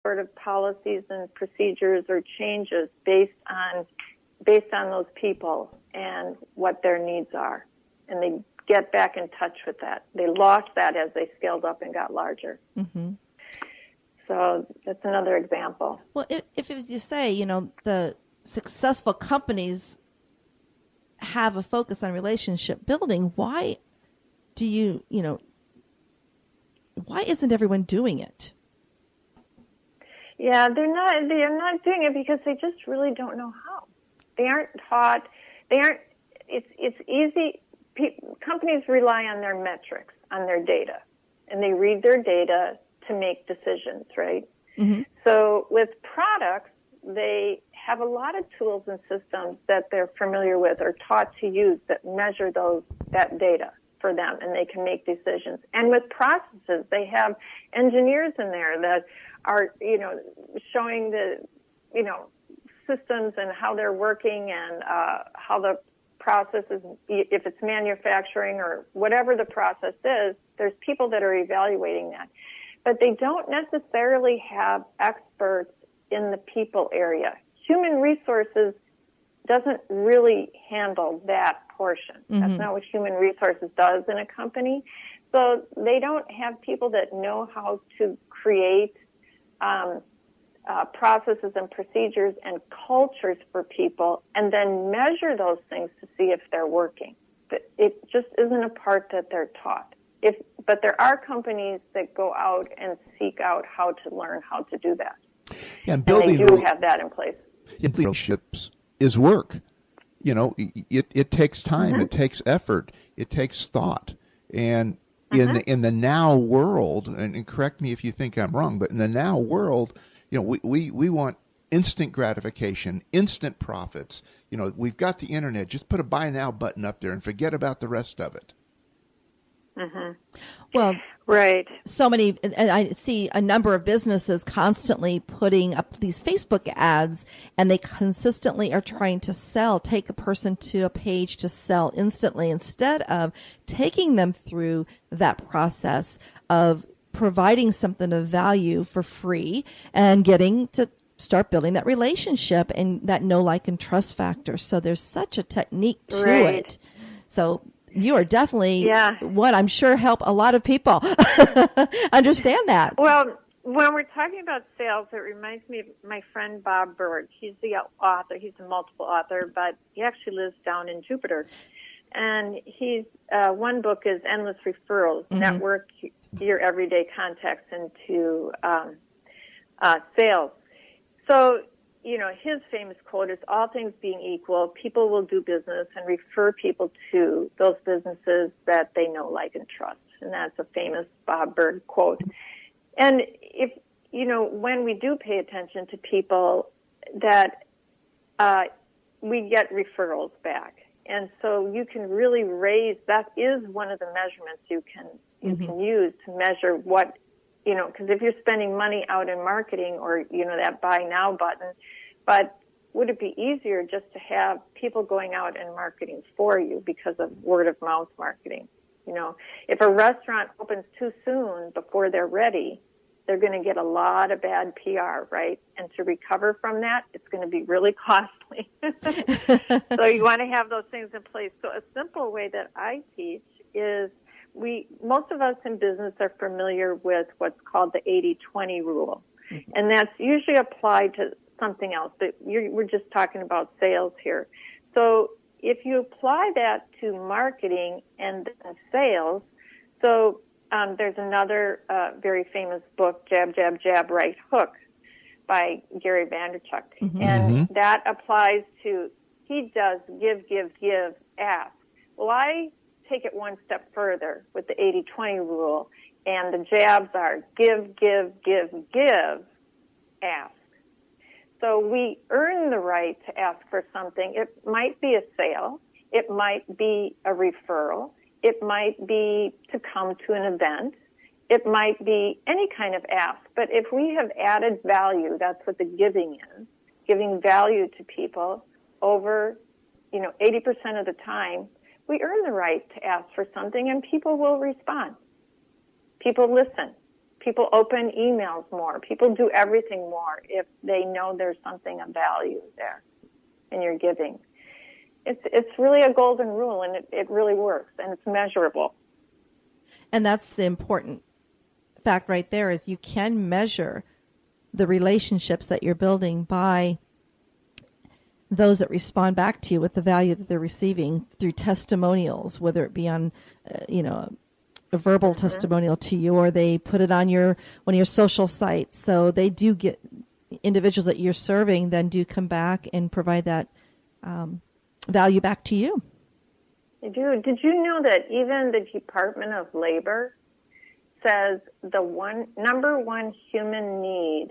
sort of policies and procedures or changes based on those people and what their needs are. And they get back in touch with that. They lost that as they scaled up and got larger. Mm-hmm. So that's another example. Well, if you say, the successful companies have a focus on relationship building, why why isn't everyone doing it? Yeah, they're not doing it because they just really don't know how. They aren't taught. It's easy. Companies rely on their metrics, on their data, and they read their data to make decisions, right? Mm-hmm. So with products, they have a lot of tools and systems that they're familiar with or taught to use that measure that data for them, and they can make decisions. And with processes, they have engineers in there that are, showing the, systems and how they're working and how the process is, if it's manufacturing or whatever the process is, there's people that are evaluating that. But they don't necessarily have experts in the people area. Human resources doesn't really handle that portion. Mm-hmm. That's not what human resources does in a company. So they don't have people that know how to create processes and procedures and cultures for people and then measure those things to see if they're working. But it just isn't a part that they're taught. But there are companies that go out and seek out how to learn how to do that. Yeah, and building they do have that in place. Relationships is work. It takes time, Mm-hmm. it takes effort, it takes thought. And Mm-hmm. in the now world, and correct me if you think I'm wrong, but in the now world, we want instant gratification, instant profits. We've got the internet. Just put a buy now button up there and forget about the rest of it. Mm-hmm. Well, right. So many, and I see a number of businesses constantly putting up these Facebook ads, and they consistently are trying to take a person to a page to sell instantly instead of taking them through that process of providing something of value for free and getting to start building that relationship and that know, like, and trust factor. So there's such a technique to it. So you are definitely what I'm sure help a lot of people understand that. Well, when we're talking about sales, it reminds me of my friend Bob Berg. He's the author. He's a multiple author, but he actually lives down in Jupiter. And he's one book is Endless Referrals, Mm-hmm. Network Your Everyday Contacts into Sales. So, his famous quote is, all things being equal, people will do business and refer people to those businesses that they know, like, and trust. And that's a famous Bob Berg quote. And if, when we do pay attention to people, that we get referrals back. And so you can really that is one of the measurements you can use to measure what, because if you're spending money out in marketing or, that buy now button, but would it be easier just to have people going out and marketing for you because of word of mouth marketing? If a restaurant opens too soon before they're ready, they're going to get a lot of bad PR, right? And to recover from that, it's going to be really costly. So you want to have those things in place. So a simple way that I teach is most of us in business are familiar with what's called the 80-20 rule. Mm-hmm. And that's usually applied to something else, but we're just talking about sales here. So if you apply that to marketing and sales, so there's another very famous book, Jab, Jab, Jab, Right Hook, by Gary Vaynerchuk. Mm-hmm. And that applies to, he does give, ask. Well, I take it one step further with the 80-20 rule, and the jabs are give, ask. So we earn the right to ask for something. It might be a sale. It might be a referral. It might be to come to an event. It might be any kind of ask. But if we have added value, that's what the giving is, giving value to people over, 80% of the time, we earn the right to ask for something, and people will respond. People listen. People open emails more. People do everything more if they know there's something of value there in your giving. It's really a golden rule, and it really works, and it's measurable. And that's the important fact right there, is you can measure the relationships that you're building by those that respond back to you with the value that they're receiving through testimonials, whether it be on, a verbal testimonial to you, or they put it on one of your social sites. So they do get individuals that you're serving then do come back and provide that value back to you. They do. Did you know that even the Department of Labor says the number one human need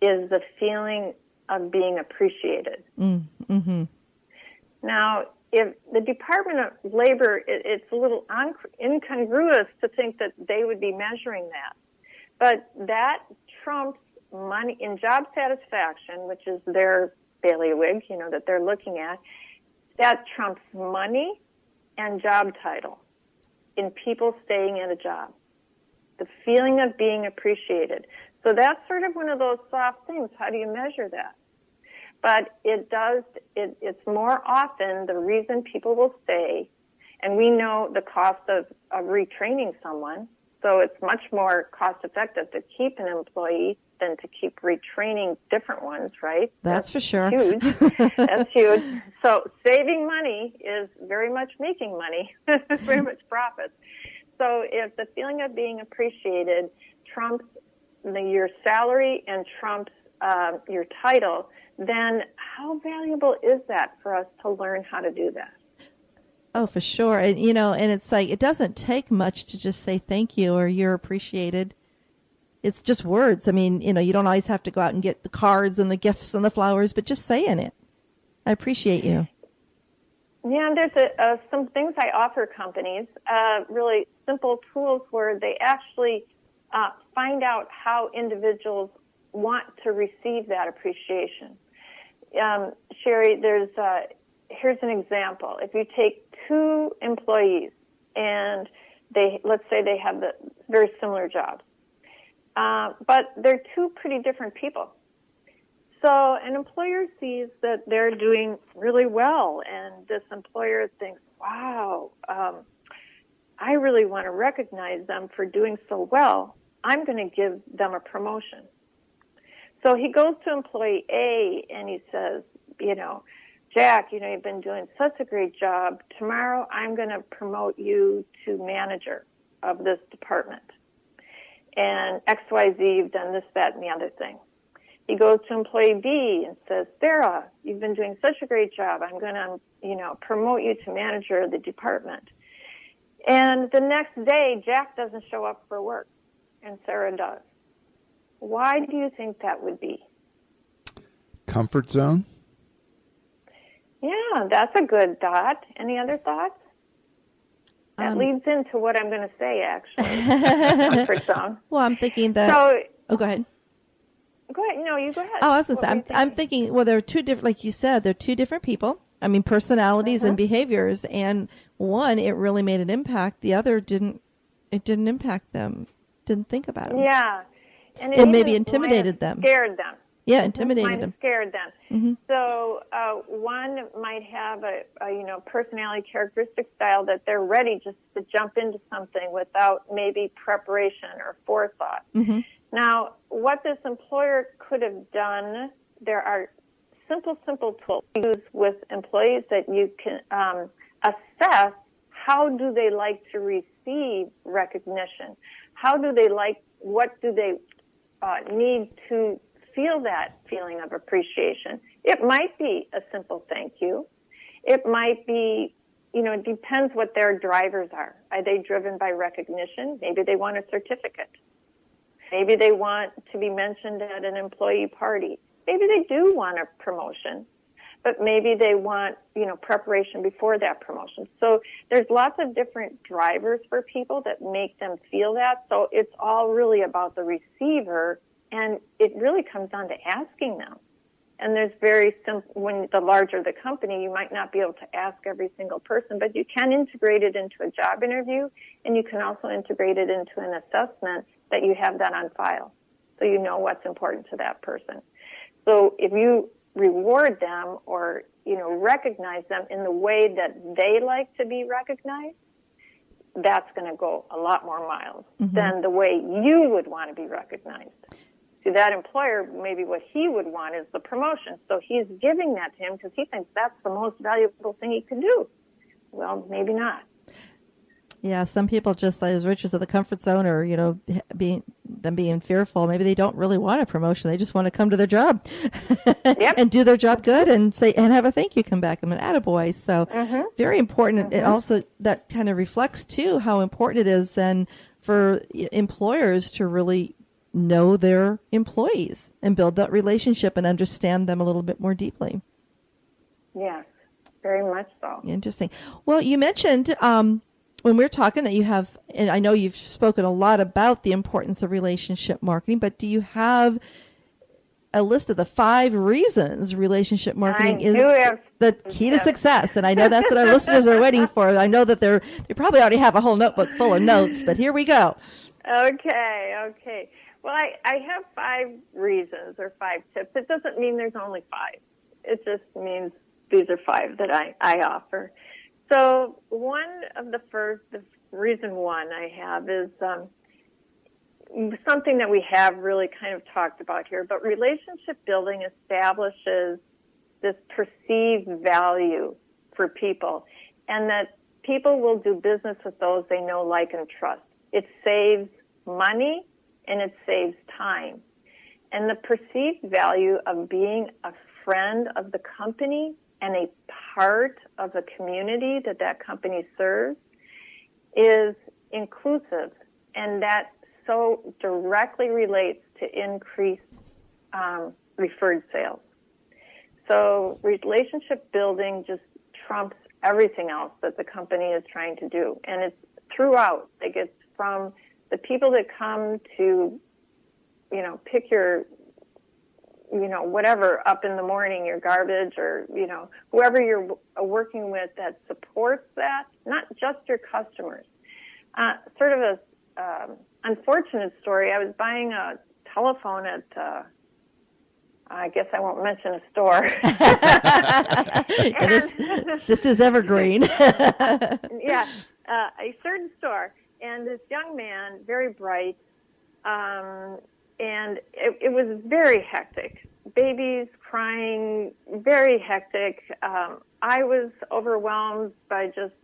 is the feeling of being appreciated? Mm-hmm. Now, if the Department of Labor, it's a little incongruous to think that they would be measuring that. But that trumps money in job satisfaction, which is their bailiwick, that they're looking at. That trumps money and job title in people staying at a job. The feeling of being appreciated. So that's sort of one of those soft things. How do you measure that? But it's more often the reason people will stay, and we know the cost of retraining someone, so it's much more cost effective to keep an employee than to keep retraining different ones, right? That's for sure. Huge. That's huge. So saving money is very much making money, very much profits. So if the feeling of being appreciated trumps your salary and trumps your title, then how valuable is that for us to learn how to do that? Oh, for sure. And, and it's like, it doesn't take much to just say thank you or you're appreciated. It's just words. I mean, you don't always have to go out and get the cards and the gifts and the flowers, but just saying it. I appreciate you. Yeah, there's some things I offer companies, really simple tools where they actually find out how individuals want to receive that appreciation. Cheri, here's an example. If you take two employees and let's say they have the very similar jobs, but they're two pretty different people. So an employer sees that they're doing really well, and this employer thinks, wow, I really want to recognize them for doing so well. I'm going to give them a promotion. So he goes to employee A and he says, Jack, you've been doing such a great job. Tomorrow I'm going to promote you to manager of this department. And XYZ, you've done this, that, and the other thing. He goes to employee B and says, Sarah, you've been doing such a great job. I'm going to, promote you to manager of the department. And the next day, Jack doesn't show up for work, and Sarah does. Why do you think that would be? Comfort zone? Yeah, that's a good thought. Any other thoughts? That leads into what I'm going to say, actually. Comfort zone. Well, I'm thinking that... go ahead. Go ahead. No, you go ahead. Oh, I was going to say, I'm thinking, well, they're two different, like you said, they're two different people. I mean, personalities and behaviors. And one, it really made an impact. The other didn't. It didn't impact them. Didn't think about it. Yeah. And it maybe intimidated them. Scared them. Yeah, intimidated them. Scared them. Mm-hmm. So one might have a personality characteristic style that they're ready just to jump into something without maybe preparation or forethought. Mm-hmm. Now, what this employer could have done, there are simple tools to use with employees that you can assess how do they like to receive recognition. How do they what do they need to feel that feeling of appreciation? It might be a simple thank you. It might be, it depends what their drivers are. Are they driven by recognition? Maybe they want a certificate. Maybe they want to be mentioned at an employee party. Maybe they do want a promotion, but maybe they want, preparation before that promotion. So there's lots of different drivers for people that make them feel that. So it's all really about the receiver, and it really comes down to asking them. And there's very simple, when the larger the company, you might not be able to ask every single person, but you can integrate it into a job interview, and you can also integrate it into an assessment that you have that on file, so you know what's important to that person. So if you reward them or, recognize them in the way that they like to be recognized, that's going to go a lot more miles than the way you would want to be recognized. See, that employer, maybe what he would want is the promotion. So he's giving that to him because he thinks that's the most valuable thing he can do. Well, maybe not. Yeah, some people just, as Richard said, the comfort zone, or being fearful. Maybe they don't really want a promotion; they just want to come to their job and do their job good, and have a thank you come back. I'm an attaboy. So very important. And also that kind of reflects too how important it is then for employers to really know their employees and build that relationship and understand them a little bit more deeply. Yes, very much so. Interesting. Well, you mentioned when we're talking that you have, and I know you've spoken a lot about the importance of relationship marketing, but do you have a list of the 5 reasons relationship marketing is the key to success? And I know that's what our listeners are waiting for. I know that they probably already have a whole notebook full of notes, but here we go. Okay. Well, I have 5 reasons or 5 tips. It doesn't mean there's only 5. It just means these are 5 that I offer. So the reason one I have is something that we have really kind of talked about here, but relationship building establishes this perceived value for people, and that people will do business with those they know, like, and trust. It saves money and it saves time. And the perceived value of being a friend of the company and a part of the community that company serves is inclusive, and that so directly relates to increased referred sales. So relationship building just trumps everything else that the company is trying to do, and it's throughout. It gets from the people that come to, pick your whatever up in the morning, your garbage, or, whoever you're working with that supports that, not just your customers. Sort of a unfortunate story. I was buying a telephone at, I guess I won't mention a store. This is evergreen. Yeah, a certain store. And this young man, very bright, and it was very hectic. Babies crying, very hectic. I was overwhelmed by just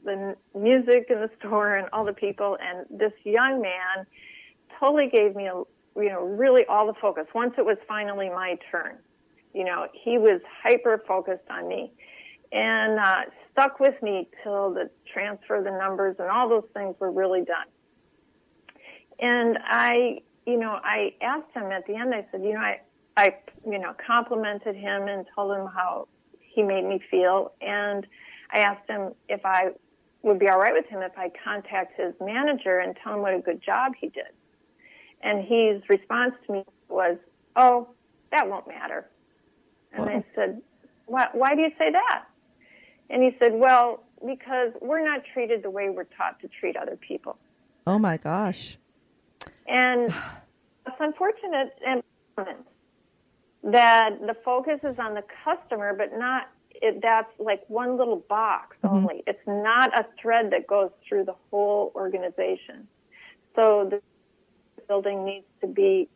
the music in the store and all the people. And this young man totally gave me, really all the focus. Once it was finally my turn, he was hyper focused on me, and stuck with me till the transfer, the numbers, and all those things were really done. And I asked him at the end, I said, I complimented him and told him how he made me feel. And I asked him if I would be all right with him if I contact his manager and tell him what a good job he did. And his response to me was, "Oh, that won't matter." And I said, why do you say that? And he said, "Well, because we're not treated the way we're taught to treat other people." Oh my gosh. And it's unfortunate and that the focus is on the customer, but that's like one little box only. It's not a thread that goes through the whole organization. So the building needs to be,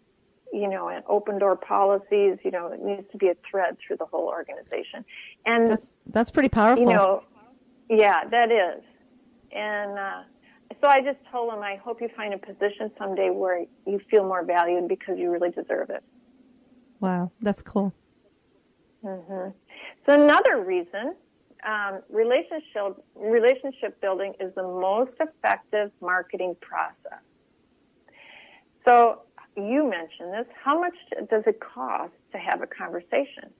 and open door policies, it needs to be a thread through the whole organization. And that's pretty powerful. Yeah, that is. And so I just told him, I hope you find a position someday where you feel more valued because you really deserve it. Wow, that's cool. So another reason, relationship building is the most effective marketing process. So you mentioned this. How much does it cost to have a conversation?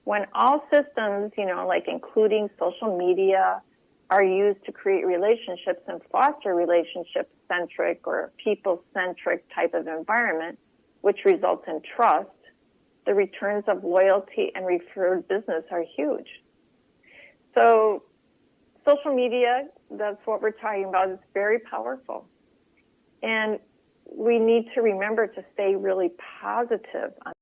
When all systems, like including social media, are used to create relationships and foster relationship-centric or people-centric type of environment, which results in trust, the returns of loyalty and referred business are huge. So social media, that's what we're talking about, is very powerful. And we need to remember to stay really positive on